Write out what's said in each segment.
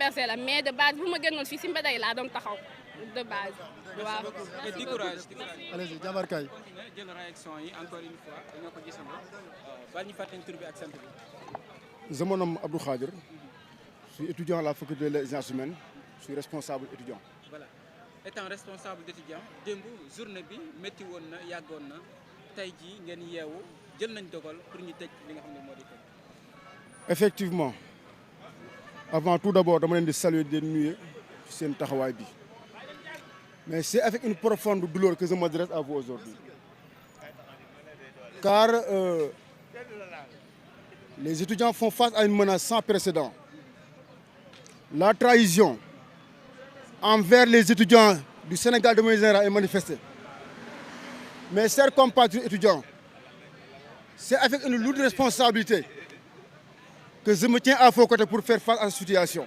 dispersé la mais de base bu ma génnoon fii si mbedd yi laa doon taxaw de base. waaw et di courage. allez-y jàmbaar kay. jël réaction yi encore une fois dañoo ko gisandoo bal ñu fàttali tur bi ak sant bi. Je me nomme Abdou Khadir. Je suis étudiant à la faculté des sciences humaines. Je suis responsable étudiant. Voilà. Étant responsable d'étudiant démb journée bi métti woon na yàggoon na tey jii ngeen yeewu jël nañ dogal pour ñu tëj li nga xam ne moo di tëj. Effectivement avant tout d'abord dama leen di saluer di leen nuyu ci seen taxawaay bi mais c'est avec une profonde douleur que je m'adresse à vous aujourd'hui car les étudiants font face à une menace sans précédent. La trahison envers les étudiants du Sénégal de manière générale est manifestée. Mes chers compatriotes étudiants, c'est avec une lourde responsabilité que je me tiens à vos côtés pour faire face à cette situation.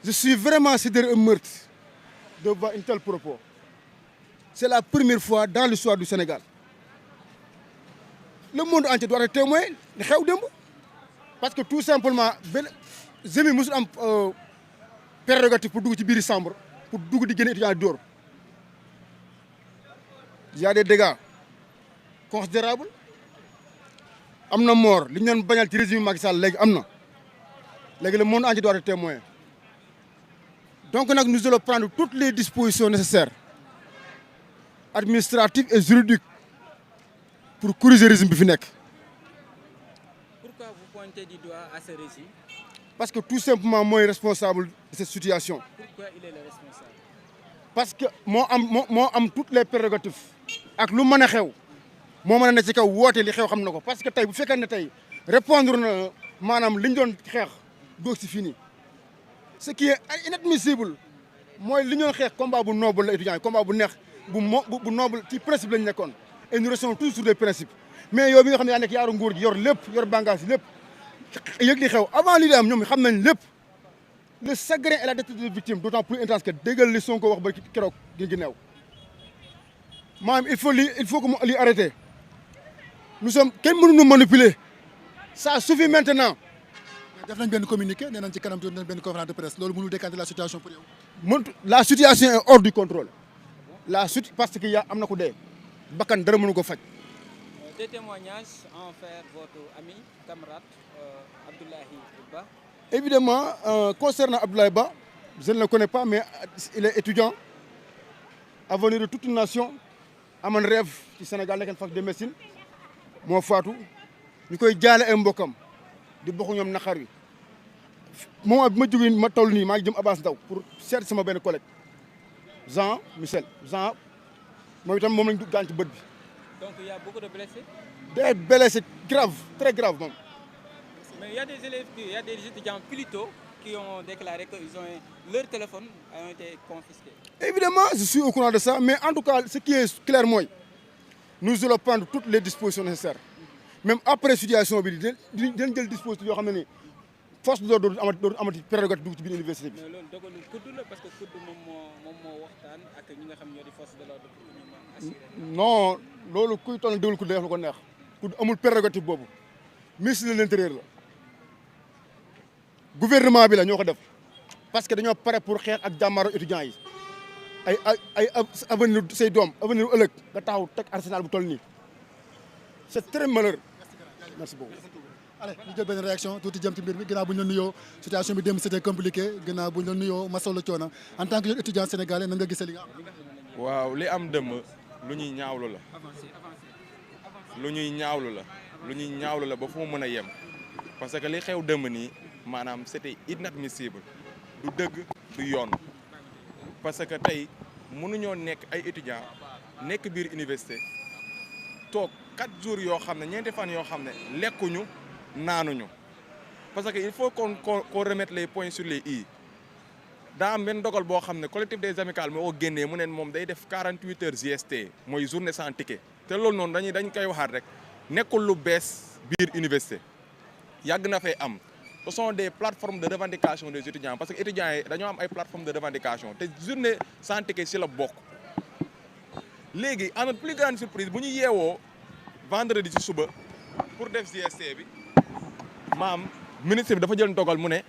Je suis vraiment sidéré et meurtri devant une telle propos. C'est la première fois dans l'histoire du Sénégal. Le monde entier doit être témoin de xew démb parce que tout simplement benn jeunes yi mosul am prérogative pour dugg ci biir chambre pour dugg di génne étudiant di dóor. Il y a des dégâts considérables am na mort li ñu doon bañal ci régime Macky Sall léegi am na léegi le monde entier doit être témoin. Donc nag nous allons prendre toutes les dispositions nécessaires administratives et juridiques pour corriger régime bi fi nekk. Pourquoi vous pointez du doigt à ce régime? Parce que tout simplement mooy responsable de cette situation. Pourquoi il est le responsable? Parce que moo am toutes les prérogatives ak lu mën a xew moo mën a ne ci kaw woote li xew xam na ko parce que tey bu fekkee ne tey répondre na maanaam li ñu doon xeex doog si fini ce qui est inadmissible mooy li ñu doon xeex combat bu noble la étudiant yi combat bu neex bu noble ci principe lañu nekkoon et nous restons toujours sur des principes mais yow bi nga xam ne yaa nekk yaaru nguur gi yor lépp yor bàngaas yi lépp yëg li xew avant lii di am ñoom xam nañ lépp le chagrin et la détresse des victimes d'autant plus intense que déggal li Sonko wax ba keroog gi ginnaaw maanaam il faut que lii arrêter nous sommes kenn mënuñu manipuler ça suffit maintenant. def nañ benn communiqué nee nañ ci kanam tuuti nañ benn conférence de presse loolu mënul décanter la situation pour yow. La situation est hors du contrôle parce que am na ku dee bakkan dara mënu ko faj. Des témoignages envers votre ami camarade Abdoulaye Ba. Évidemment concernant Abdoulaye Ba je ne le connais pas mais il est étudiant avenir de toute une nation amoon rêve ci Sénégal nekk fac de médecine moo faatu ñu koy jaale ay mbokkam di bokk ñoom naqar wi moment bi ma jógee ma toll nii maa ngi jëm Abass Ndao pour seet sama benn collègue Jean moom itam moom lañ gaañ ci bët bi. Donc il y a beaucoup de blessés. Des blessés graves très graves moom. Mais il y a des élèves, il y a des étudiants plus tôt qui ont déclaré que leurs téléphones ont été confisqués. Évidemment, je suis au courant de ça, mais en tout cas, ce qui est clair, moi, nous allons prendre toutes les dispositions nécessaires. Même après situation bi dañ jël disposition yoo xam ne nii force de l'ordre amati prérogative dugg ci biir université bi. Mais loolu dogalu kudd la parce que kudd moom moo waxtaan ak ñi nga xam ñoo di force de l'ordre pour ñu mën assurer. Non loolu kuy toll déglu kudd def lu ko neex kudd amul prérogative boobu ministre de l'intérieur la gouvernement bi la ñoo ko def parce que dañoo pare pour xeex ak jàmmaaro étudiants yi ay avenir say doom avenir ëllëg nga taxaw teg arsenal bu toll nii c'est très malheureux. Merci beaucoup. allez ñu jël benn réaction tuuti jëm ci mbir mi ginnaaw bu ñu la nuyoo situation bi démb c'était compliqué ginnaaw bu ñu la nuyoo masawu la coono en tant que étudiant sénégalais nan nga gisee li nga am. waaw li am dëmm lu ñuy ñaawlu la. lu ñuy ñaawlu la ba fu mu mën a yem parce que li xew dëmm nii maanaam c'était inadmissible du dëgg du yoon parce que tey mënuñoo nekk ay étudiants nekk biir université toog 4 jours yoo xam ne ñeenti fan yoo xam ne lekkuñu naanuñu parce que il faut qu'on remette les points sur les i daa am benn dogal boo xam ne collectif des amicales moo ko génnee mu neen moom day def 48 heures GST mooy journée sans ticket te loolu noonu dañ koy waxaat rek nekkul lu bees biir université yàgg na fay am ce sont des plateformes de revendication des étudiants parce que étudiants yi dañoo am ay plateformes de revendication te journée sans ticket si la bokk léegi à notre plus grande surprise bu ñu yeewoo vendredi ci suba pour def GST bi maam ministre bi dafa jël ndogal mu ne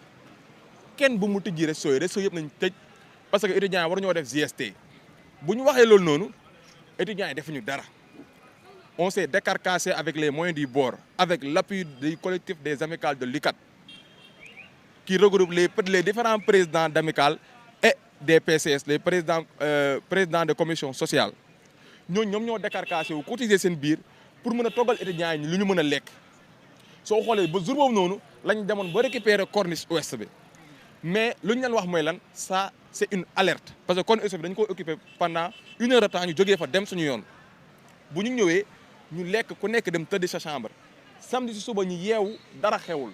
kenn bu mu tijji resto yëpp nañ tëj parce que étudiants yi war ñoo def GST bu ñu waxee loolu noonu étudiants yi defuñu dara on s'est décarcassé avec les moyens du bord avec l'appui du collectif des amicales de l'UCAD qui regroupe les différents présidents d'amicales et des PCS les présidents de commission sociale ñoom ñoo décarcassé wu cotiser seen biir pour mën a toggal étudiants yi lu ñu mën a lekk soo xoolee ba jour boobu noonu lañ demoon ba récupérer corniche ouest bi mais lu ñu leen wax mooy lan ça c'est une alerte parce que corniche ouest bi dañu ko occupé pendant 1 heure de temps ñu jógee fa dem suñu yoon bu ñu ñëwee ñu lekk ku nekk dem tëdd sa chambre samedi si suba ñu yeewu dara xewul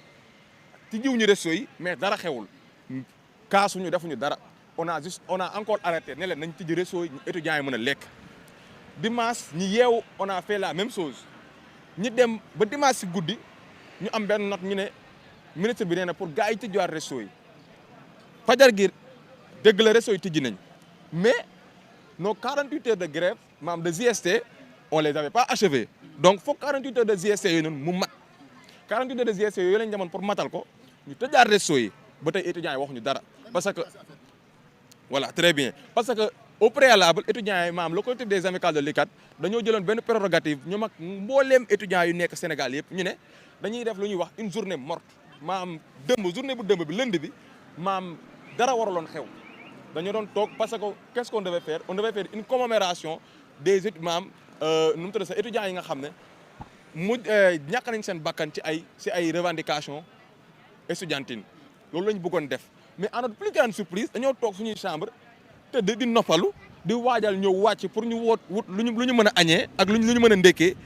ci jiw ñu resto yi mais dara xewul kaasuñu defuñu dara on a encore arrêté ne leen nañ tijji resto yi étudiants yi mën a lekk dimanche ñi yeewu on a fait la même chose ñi dem ba dimanche si guddi ñu am benn note ñu ne ministre bi nee na pour gars yi tijjiwaat resto yi fajar gi dégg la resto yi tijji nañ mais nos 48 heures de grève maanaam de GST on les avait pas achevés donc foog 48 heures de GST yooyu noonu mu mat 48 heures de GST yooyu lañ demoon pour matal ko ñu tëjaat resto yi ba tey étudiants yi waxuñu dara parce que voilà très bien parce que au préalable étudiants yi maam le collectif des amicales de l'UCAD dañoo jëloon benn prérogative ñoom ak mbooleem étudiants yu nekk Sénégal yëpp ñu ne dañuy def lu ñuy wax une journée morte maam journée bu dëmb bi lundi bi maam dara waraloon xew dañoo doon toog parce que qu'est-ce qu'on devait faire on devait faire une commémoration des maam nu mu tudd sax étudiants yi nga xam ne ñàkk nañ seen bakkan ci ay revendications estudiantines loolu la ñu bëggoon def mais à notre plus grande surprise dañoo toog suñuy chambre te di noppalu di waajal ñëw wàcc pour ñu wut lu ñu mën a añee ak lu ñu mën a ndekkee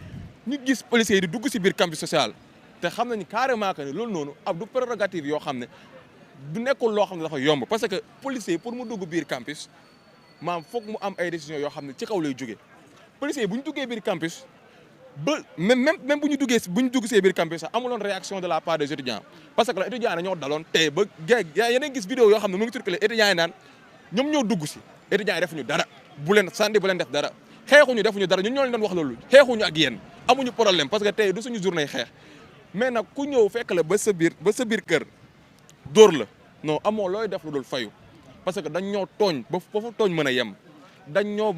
ñu gis policiers yi di dugg si biir campus social te xam nañu carrément que ne loolu noonu ab du prérogative yoo xam ne du nekkul loo xam ne dafa yomb parce que policier pour mu dugg biir campus maam foog mu am ay décisions yoo xam ne ci kaw lay jógee policier bu ñu duggee biir campus ba même bu ñu dugg see biir campus sax amuloon réaction de la part des étudiants parce que la étudiants dañoo daloon tey ba yeneen gis vidéo yoo xam ne mu ngi circulé étudiants yi naan ñoom ñoo dugg si étudiants yi defuñu dara bu leen sànni bu leen def dara xeexuñu defuñu dara ñun ñoo leen doon wax loolu xeexuñu ak yéen amuñu problème parce que tey du suñu journée xeex mais nag ku ñëw fekk la ba sa biir kër dóor la non amoo looy def lu dul fayu parce que dañ ñoo tooñ ba foofu tooñ mën a yem dañ ñoo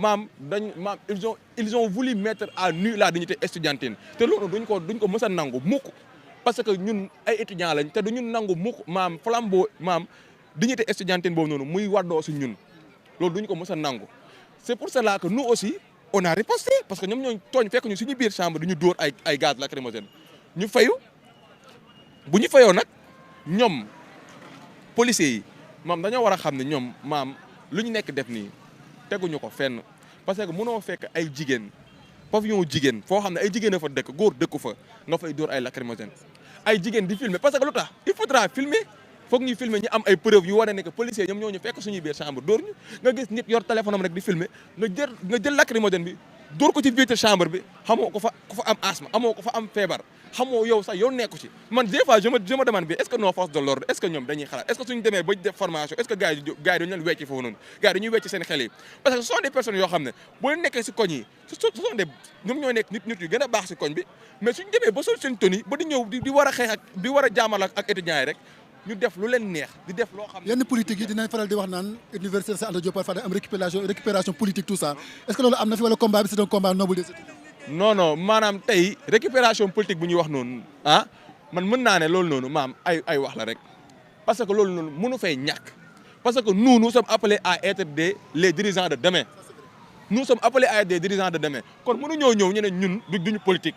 ils ont voulu mettre à nu la dignité estudiantine te loolu duñ ko mës a nangu mukk parce que ñun ay étudiants lañ te duñu nangu mukk flambeau dignité estudiantine boobu noonu muy waddoo si ñun loolu duñ ko mës a nangu c'est pour cela que nous aussi on a riposté parce que ñoom ñoo tooñ fekk ñu suñu biir chambre duñu dóor ay gaz lacrymogène ñu fayu bu ñu fayoo nag ñoom policiers yi dañoo war a xam ne ñoom lu ñu nekk def nii teguñu ko fenn parce que mënoo fekk ay jigéen pavillon jigéen foo xam ne ay jigéen a fa dëkk góor dëkku fa nga fay dóor ay lacrymogène ay jigéen di filmer parce que lu tax il faudra filmer foog ñuy filmer ñu am ay preuves yu wane ne que policiers ñoom ñoo ñu fekk suñuy biir chambre dóor ñu nga gis nit yor téléphone am rek di filmer nga jël lacrymogène bi dóor ko ci biir chambre bi xamoo ko fa am asthme amoo ko fa am feebar xamoo yow sax yow nekku ci man des fois je me demande bi est-ce que nos forces de l'ordre est-ce que ñoom dañuy xalaat est-ce que suñu demee ba def formation est-ce que gars yi dañu leen wecci foofu noonu gars yi dañuy wecci seen xel yi parce que ce sont des personnes yoo xam ne boo leen nekkee si koñ yi ce sont des ñoom ñoo nekk nit yu gën a baax si koñ bi mais suñu demee ba sol seen tenue ba di ñëw di war a xeex ak di war a jaamal ak étudiants yi rek ñu def lu leen neex di def loo xam ne yenn politique yi dinañ faral di wax naan université Cheikh Anta Diop parfois day am récupération politique tout ça est-ce que loolu am na fi wala combat bi c'est un combat noble des étudiants. non maanaam tey récupération politique bu ñuy wax noonu man mën naa ne loolu noonu ay wax la rek parce que loolu noonu mënu fay ñàkk parce que nous sommes appelés à être les dirigeants de demain nous sommes appelés à être des dirigeants de demain kon mënuñoo ñëw ñu ne ñun duñu politique.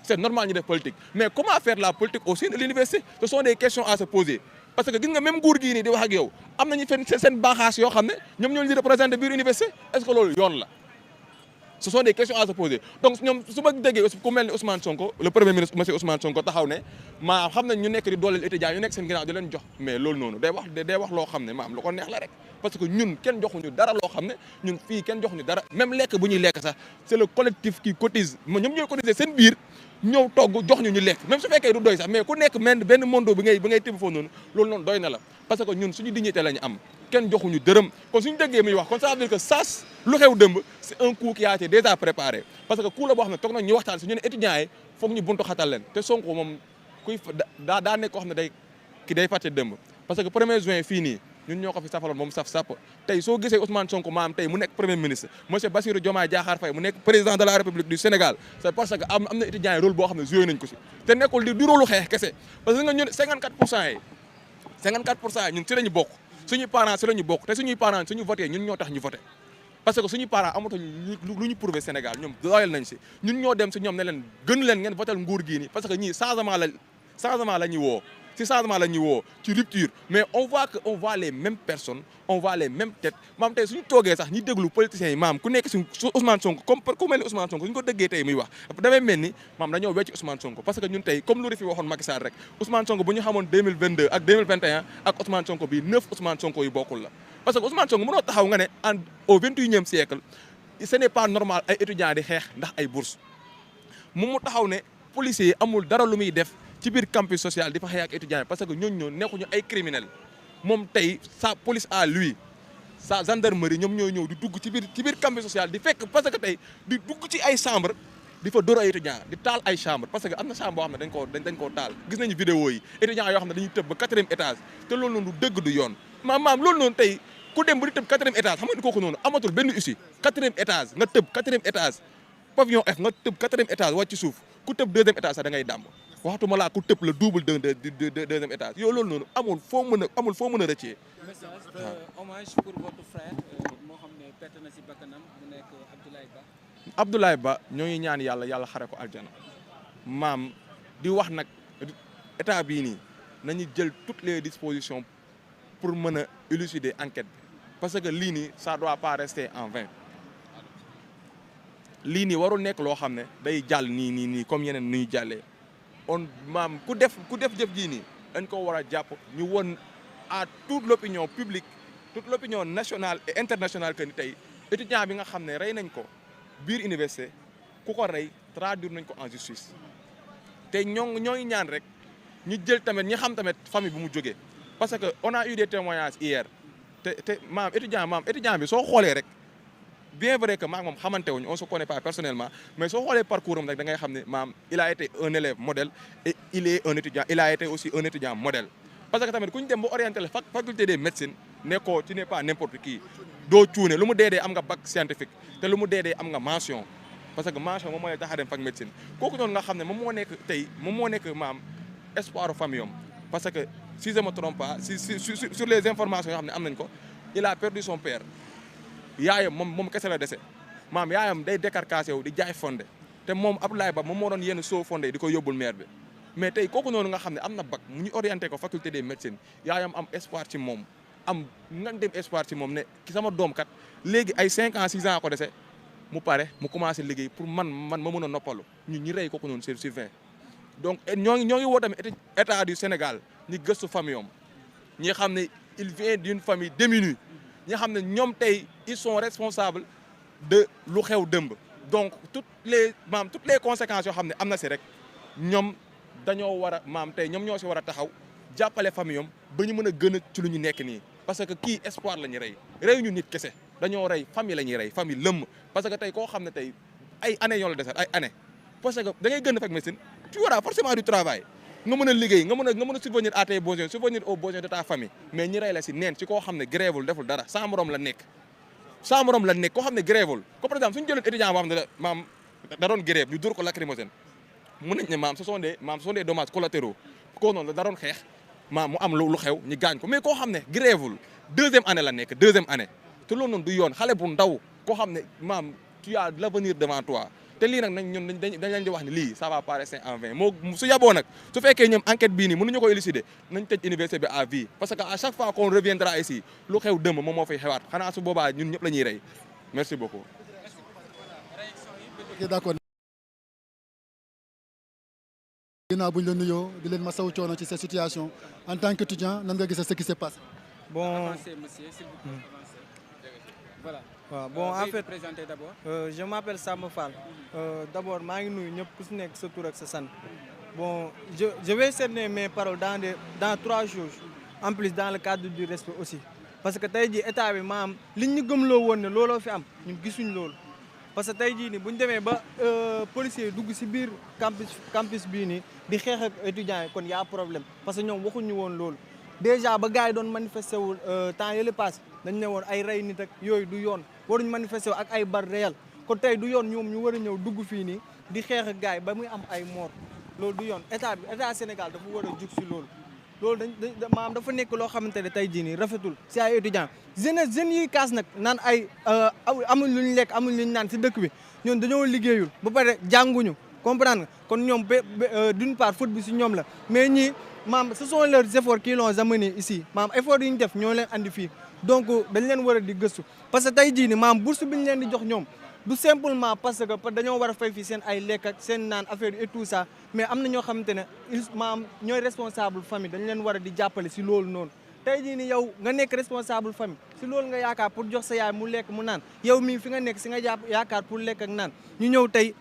C'est normal ñu def politique mais comment faire la politique au sein de l'université ce sont des questions à se poser parce que gis nga même nguur gii nii di wax ak yow am nañu seen baaxaas yoo xam ne ñoom ñoo leen di représenter biir université est-ce que loolu yoon la ce sont des questions à se poser donc ñoom su ma déggee aussi ku mel ni Ousmane Sonko le premier ministre monsieur Ousmane Sonko taxaw ne xam nañ ñu nekk di dooleel étudiants ñu nekk seen ginnaaw di leen jox mais loolu noonu day wax loo xam ne lu ko neex la rek parce que ñun kenn joxuñu dara loo xam ne ñun fii kenn joxuñu dara même lekk bu ñuy lekk sax c'est le collectif qui cotise ñoom ñooy cotiser seen biir ñëw togg jox ñu lekk même su fekkee du doy sax mais ku nekk benn mondo bi ngay tibb foofu noonu loolu noonu doy na la parce que ñun suñu dignité la ñu am kenn joxuñu dërëm kon suñu déggee muy wax kon ça veut dire que sas lu xew dëmb c'est un coup qui a été déjà préparé parce que coup la boo xam ne toog nañ ñu waxtaan si ñu ne étudiants yi foog ñu buntu xatal leen te Sonko moom kuy daa nekk koo xam ne day ki day fàtte dëmb parce que 1er juin fii nii ñun ñoo ko fi safaloon moom saf sàpp tey soo gisee Ousmane Sonko maam tey mu nekk premier ministre monsieur Bassirou Diomaye Diakhar Faye mu nekk président de la République du Sénégal c'est parce que am na étudiants yi rôle boo xam ne joué nañ ko si te nekkul di du rôle xeex kese parce que nga ñun 54 pour cent yi ñun si la ñu bokk suñuy parents si la ñu bokk te suñuy parents suñu voté ñun ñoo tax ñu voté parce que suñuy parents amatuñ lu ñu prouvé Sénégal ñoom doyal nañ si ñun ñoo dem si ñoom ne leen gën leen ngeen votel nguur gii nii parce que ñii changement la ñuy woo ci changement la ñuy woo ci rupture mais on voit les mêmes personnes on voit les mêmes têtes maam tey suñu toogee sax ñi déglu politiciens yi maam ku nekk si Ousmane Sonko comme ku mel ni Ousmane Sonko suñu ko déggee tey muy wax dafay mel ni maam dañoo wecc Ousmane Sonko parce que ñun tey comme lu fi waxoon Macky Sall rek Ousmane Sonko bu ñu xamoon 2022 ak 2021 ak Ousmane Sonko bii 9 Ousmane Sonko yu bokkul la parce que Ousmane Sonko mënoo taxaw nga ne au 21e siècle ce n'est pas normal ay étudiants di xeex ndax ay bourses mu taxaw ne policiers yi amul dara lu muy def ci biir campus social di fa xëy ak étudiants yi parce que ñooñu nekkuñu ay criminels moom tey sa police à lui sa gendarmerie ñoom ñooy ñëw di dugg ci biir campus social di fekk parce que tey di dugg ci ay chambre di fa dóor ay étudiants di taal ay chambre parce que am na chambre boo xam ne dañ koo taal gis nañu vidéo yi étudiants yoo xam ne dañuy tëb ba 4e étage te loolu noonu du dëgg du yoon maam loolu noonu tey ku dem ba di tëb 4e étage xam nga ni kooku noonu amatul benn ussi 4e étage nga tëb 4e étage pavillon F nga tëb 4e étage wàcc ci suuf ku tëb 2e étage sax da ngay dàmb waxtuma laa ku tëb la double de 2e étage yow loolu noonu amul foo mën a rëccee. message de hommage pour votre frère moo xam ne perte na si bakkanam mu nekk Abdoulaye Ba. Abdoulaye Ba ñoo ngi ñaan yàlla xare ko aljana maam di wax nag état bii nii nañu jël toutes les dispositions pour mën a élucider enquête bi parce que lii nii ça doit pas rester en vain lii nii warul nekk loo xam ne day jàll nii comme yeneen nuy jàllee. on maam ku def jëf jii nii dañ ko war a jàpp ñu won à toute l'opinion publique toute l'opinion nationale et internationale que ni tey étudiant bi nga xam ne rey nañ ko biir université ku ko rey traduire nañ ko en justice te ñoo ngi ñaan rek ñu jël tamit ñi xam tamit famille bu mu jógee parce que on a eu des témoignages hier te maam étudiant bi soo xoolee rek bien vrai que maak moom xamante wuñ on se connaît pas personnellement mais soo xoolee parcours am rek da ngay xam ne maam il a été un élève modèle et il est un étudiant il a été aussi un étudiant modèle parce que tamit ku ñu dem ba orienté la faculté des médecines nekkoo tu n'es pas n'importe qui doo cuune lu mu dee am nga bac scientifique te lu mu dee am nga mention parce que mention moom mooy tax a dem fac médecine kooku noonu nga xam ne moom moo nekk maam espoir famille am parce que si je me trompe pas sur les informations yoo xam ne am nañ ko il a perdu son père yaayam moom kese la dese maam yaayam day décarcassé wu di jaay fondé te moom Abdoulaye Ba moom moo doon yenn soo fondé di ko yóbbul maire bi mais tey kooku noonu nga xam ne am na bac mu ñu orienté ko faculté des médecines yaayam am espoir ci moom am nga dem espoir ci moom ne ki sama doom kat léegi ay 5 ans 6 ans ko dese mu pare mu commencé liggéey pour man ma mën a noppalu ñi rey kooku noonu sur 20 donc ñoo ngi woo tamit état du Sénégal ñi gëstu famille am ñi xam ne il vient d'une famille démunie ñi xam ne ñoom tey ils sont responsables de lu xew dëmb donc toutes les conséquences yoo xam ne am na si rek ñoom dañoo war a maam tey ñoom ñoo si war a taxaw jàppale famille am ba ñu mën a gën a ci lu ñu nekk nii parce que kii espoir la ñuy rey ñu nit kese dañoo rey famille la ñuy rey famille lëmm parce que tey koo xam ne tey ay années ñoo la desal ay années parce que da ngay gën a fekk médecine tu auras forcément du travail nga mën a liggéey nga mën a subvenir à tes besoins subvenir aux besoins de ta famille mais ñi rey la si neen ci koo xam ne grévul deful dara sans morom la nekk koo xam ne grévul ko par exemple suñu jëloon étudiant boo xam ne maam da doon grève ñu dur ko lacrymogène mun nañ ne maam ce sont des dommages collatéraux koo noonu da doon xeex maam mu am lu xew ñu gaañ ko mais koo xam ne grévul 2e année la nekk 2e année te loolu noonu du yoon xale bu ndaw koo xam ne maam tu as l'avenir devant toi te lii nag ñun dañ leen di wax ne lii ça va pas rester en vain moo su yaboo nag su fekkee ñoom enquête bii nii mënuñu ko élucider nañ tëj université bi à vie parce que à chaque fois qu'on reviendra ici lu xew dëmb moom moo fay xewaat xanaa su boobaa ñun ñëpp la ñuy rey merci beaucoup. ok d'accord. ginnaaw bu ñu la nuyoo di leen masawu coono ci cette situation en tant qu'étudiant nan nga gisee ce qui s'est passé. Bon, avancez, monsieur, s'il vous plaît, avancez. Voilà. Bon, en fait, présenter d'abord. Je m'appelle Samba Fall. D'abord, je suis sa tur ak sa sant. Bon, je vais cerner mes paroles dans 3 jours. En plus, dans le cadre du respect aussi. Parce que tey jii état bi maam li ñu gëmloo woon ne looloo fi am ñun gisuñ loolu parce que tey jii nii bu ñu demee ba policiers dugg si biir campus bii nii di xeex ak étudiants yi kon y a problème parce que ñoom waxuñu woon loolu déjà ba gars yi doon manifester wul temps yële passe dañ ne woon ay rey nit ak yooyu du yoon waruñu manifester wu ak ay bar réel kon tey du yoon ñoom ñu war a ñëw dugg fii nii di xeex ak gars yi ba muy am ay mort loolu du yoon état Sénégal dafa war a jug si loolu maanaam dafa nekk loo xamante ne tey jii nii rafetul si ay étudiants jeunes yi kaas nag naan ay amuñ lu ñu lekk amuñ lu ñu naan si dëkk bi ñoom dañoo liggéeyul ba pare jànguñu comprendre nga kon ñoom d'une part faute bi si ñoom la mais ñii maam ce sont leurs efforts qui l'ont amené ici maam effort yi ñu def ñoo leen andi fii donc dañ leen war a di gëstu parce que tey jii nii maam bourse bi ñu leen di jox ñoom du simplement parce que dañoo war a fay fii seen ay lekk ak seen naan affaire et tout ça mais am na ñoo xamante ne maam ñooy responsable famille dañ leen war a di jàppale si loolu noonu tey jii nii yow nga nekk responsable famille si loolu nga yaakaar pour jox sa yaay mu lekk mu naan yow mii fi nga nekk si nga yaakaar pour lekk ak naan ñu ñëw tey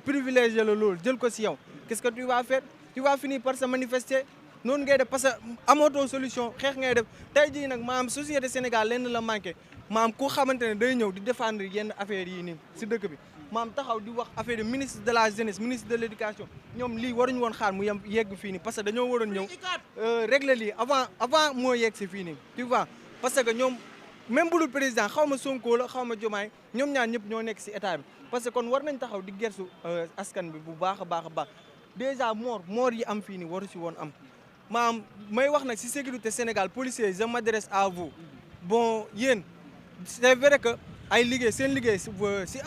privilégié la loolu jël ko si yow qu'est-ce que tu vas faire tu vas finir par se manifester noonu ngay def parce que amootoo solution xeex ngay def tey jii nag maam société Sénégal lenn la manqué maam ku xamante ne day ñëw di défendre yenn affaires yi nii si dëkk bi maam taxaw di wax affaire yi ministre de la jeunesse ministre de l' éducation ñoom lii waruñu woon xaar mu yegg fii nii parce que dañoo waroon ñëw régler lii avant moo yegg si fii nii tu vois parce que ñoom même bu dul président xaw ma Sonko la xaw ma Diomaye ñoom ñaar ñëpp ñoo nekk si état bi parce que kon war nañ taxaw di gersu askan bi bu baax a baax a baax déjà mort yi am fii nii waru si woon am maam may wax nag si sécurité Sénégal policiers je m'adresse à vous bon yéen c'est vrai que ay liggéey seen liggéey si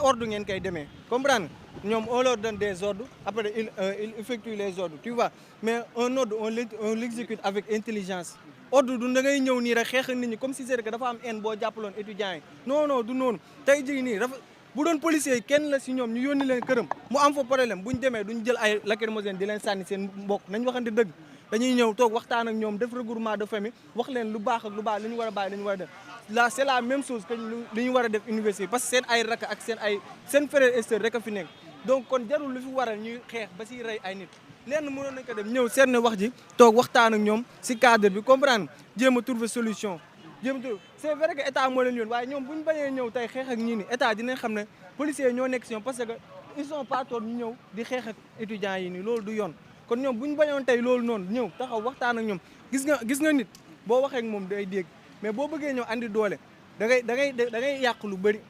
ordre ngeen koy demee comprendre ñoom on leur donne des ordres après il effectue les ordres tu vois mais un ordre on l'exécute avec intelligence ordre du da ngay ñëw nii rek xeex nit ñi comme si c'est que dafa am haine boo jàppaloon étudiants yi non du noonu tey jii nii dafa bu doon policiers yi kenn la si ñoom ñu yónni leen këram mu am fa problème bu ñu demee duñ jël ay lacrymogène di leen sànni seen mbokk nañ waxante dëgg dañuy ñëw toog waxtaan ak ñoom def regroupement de famille wax leen lu baax ak lu baax li ñu war a bàyyi li ñu war a def là c'est la même chose que li ñu war a def université parce que seen ay rakk ak seen frère et sœur rek a fi nekk donc kon jarul lu fi waral ñuy xeex ba siy rey ay nit lenn mënoon nañ ko dem ñëw seet ne wax ji toog waxtaan ak ñoom si cadre bi comprendre jéem a trouver solution c'est vrai que état moo leen yoon waaye ñoom bu ñu bañee ñëw tey xeex ak ñii ni état dinañ xam ne policiers ñoo nekk si ñoom parce que ils sont pas tort ñu ñëw di xeex ak étudiants yi nii loolu du yoon kon ñoom bu ñu bañoon tey loolu noonu ñëw taxaw waxtaan ak ñoom gis nga nit boo waxee ak moom day dégg mais boo bëggee ñëw andi doole da ngay yàq lu bëri